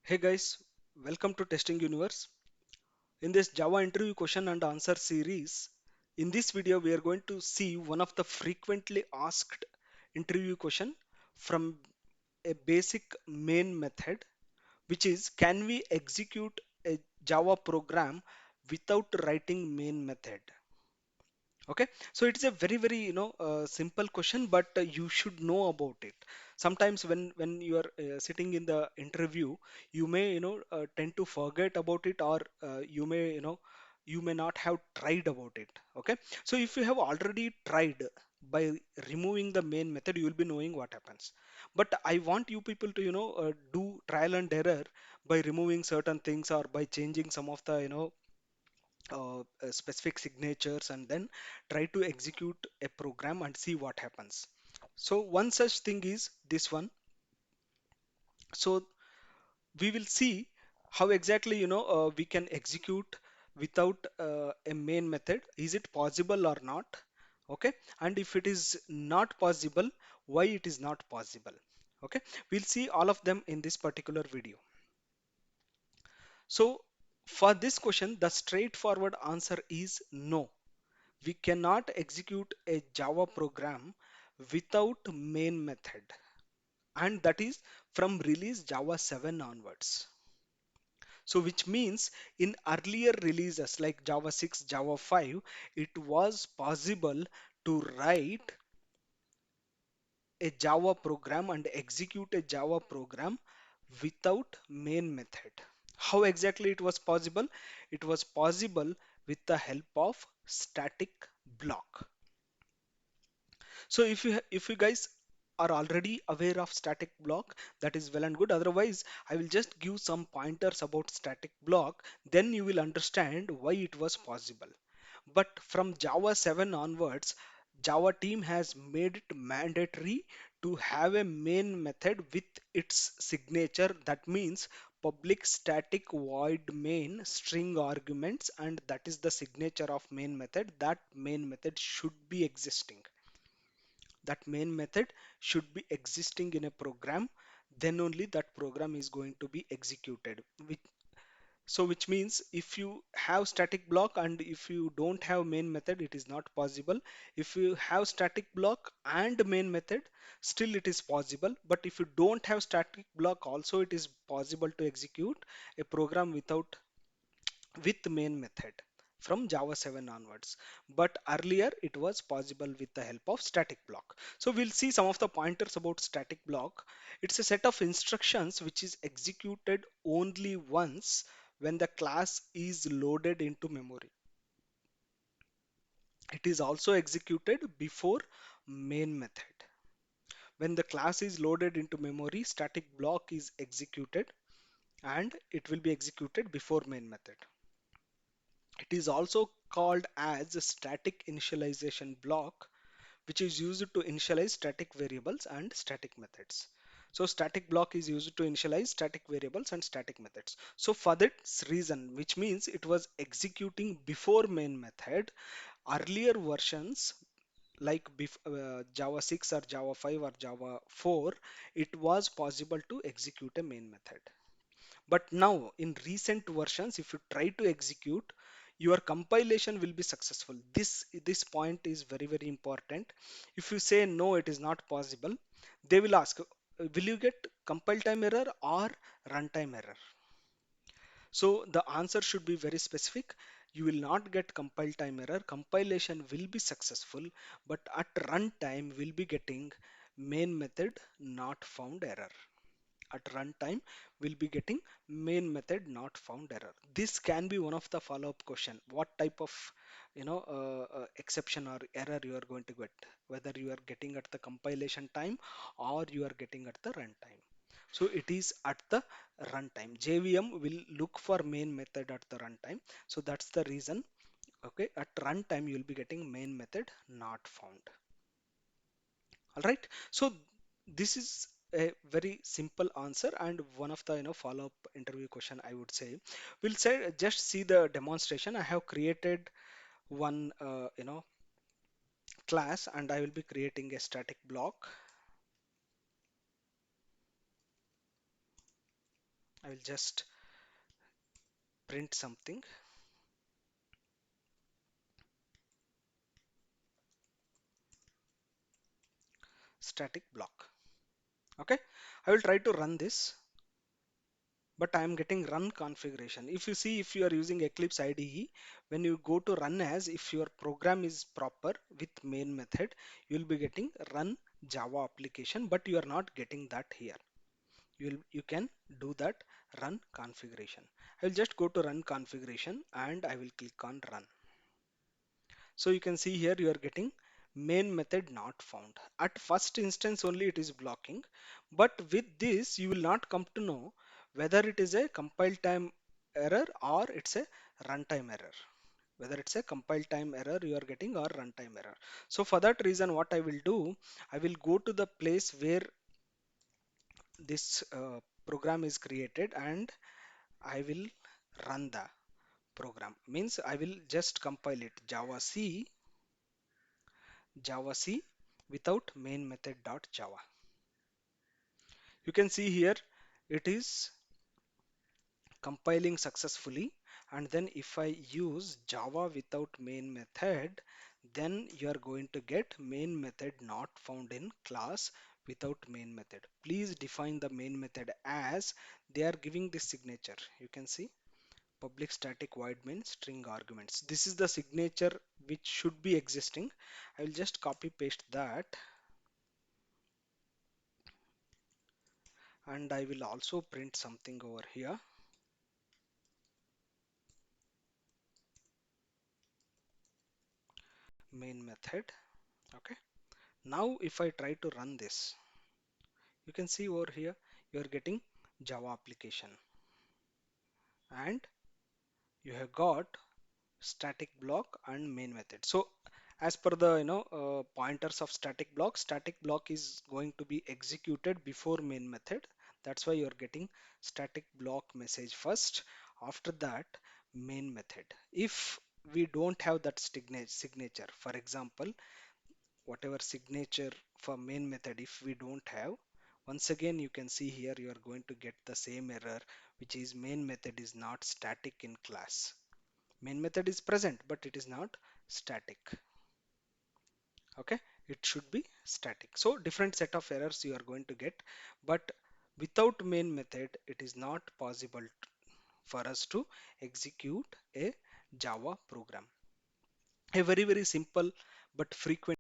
Hey guys, welcome to Testing Universe. In this Java interview question and answer series, in this video we are going to see one of the frequently asked interview question from a basic main method, which is can we execute a Java program without writing main method? Okay, so it's a very simple question, but you should know about it. Sometimes when you are sitting in the interview, you may tend to forget about it, or you may not have tried about it. Okay, so if you have already tried by removing the main method, you will be knowing what happens. But I want you people to do trial and error by removing certain things or by changing some of the specific signatures, and then try to execute a program and see what happens. So one such thing is this one. So we will see how exactly we can execute without a main method. Is it possible or not? Okay, and if it is not possible, why it is not possible? Okay, we'll see all of them in this particular video. So for this question, the straightforward answer is no. We cannot execute a Java program without main method, and that is from release Java 7 onwards. So which means in earlier releases like Java 6, Java 5, it was possible to write a Java program and execute a Java program without main method. How exactly it was possible? It was possible with the help of static block. So if you guys are already aware of static block, that is well and good. Otherwise, I will just give some pointers about static block, then you will understand why it was possible. But from Java 7 onwards, Java team has made it mandatory to have a main method with its signature. That means public static void main string arguments, and that is the signature of main method. That main method should be existing. That main method should be existing in a program, then only that program is going to be executed. Which means if you have static block and if you don't have main method, it is not possible. If you have static block and main method, still it is possible. But if you don't have static block also, it is possible to execute a program without with main method from Java 7 onwards. But earlier it was possible with the help of static block. So we'll see some of the pointers about static block. It's a set of instructions which is executed only once when the class is loaded into memory. It is also executed before main method. When the class is loaded into memory, static block is executed, and it will be executed before main method. It is also called as a static initialization block, which is used to initialize static variables and static methods. So static block is used to initialize static variables and static methods. So for this reason, which means it was executing before main method, earlier versions like Java 6 or Java 5 or Java 4, it was possible to execute a main method. But now in recent versions, if you try to execute, your compilation will be successful. This point is very important. If you say no, it is not possible, they will ask, will you get compile time error or runtime error? So the answer should be very specific. You will not get compile time error. Compilation will be successful, but at runtime will be getting main method not found error. At runtime we'll be getting main method not found error. This can be one of the follow-up question. What type of exception or error you are going to get, whether you are getting at the compilation time or you are getting at the runtime. So it is at the runtime. JVM will look for main method at the runtime. So that's the reason. Okay, at runtime you will be getting main method not found. All right, so this is a very simple answer, and one of the follow-up interview question I would say. We'll say just see the demonstration. I have created one class, and I will be creating a static block. I will just print something. Static block. Okay, I will try to run this, but I am getting run configuration. If you see, if you are using Eclipse IDE, when you go to run as, if your program is proper with main method, you will be getting run Java application, but you are not getting that here. You can do that run configuration. I will just go to run configuration and I will click on run. So you can see here you are getting main method not found. At first instance only it is blocking, but with this you will not come to know whether it is a compile time error or it's a runtime error. Whether it's a compile time error you are getting or runtime error. So for that reason what I will do, I will go to the place where this program is created and I will run the program. Means I will just compile it Java C without main method dot Java. You can see here it is compiling successfully, and then if I use Java without main method, then you are going to get main method not found in class without main method. Please define the main method as they are giving this signature. You can see public static void main string arguments. This is the signature which should be existing. I will just copy paste that, and I will also print something over here. Main method. Okay. Now if I try to run this, you can see over here you are getting Java application and you have got static block and main method. So as per the pointers of static block is going to be executed before main method. That's why you are getting static block message first. After that, main method. If we don't have that signature, for example, whatever signature for main method, if we don't have, once again you can see here you are going to get the same error, which is main method is not static in class. Main method is present but it is not static. Okay, it should be static. So different set of errors you are going to get, but without main method it is not possible for us to execute a Java program. A very simple but frequent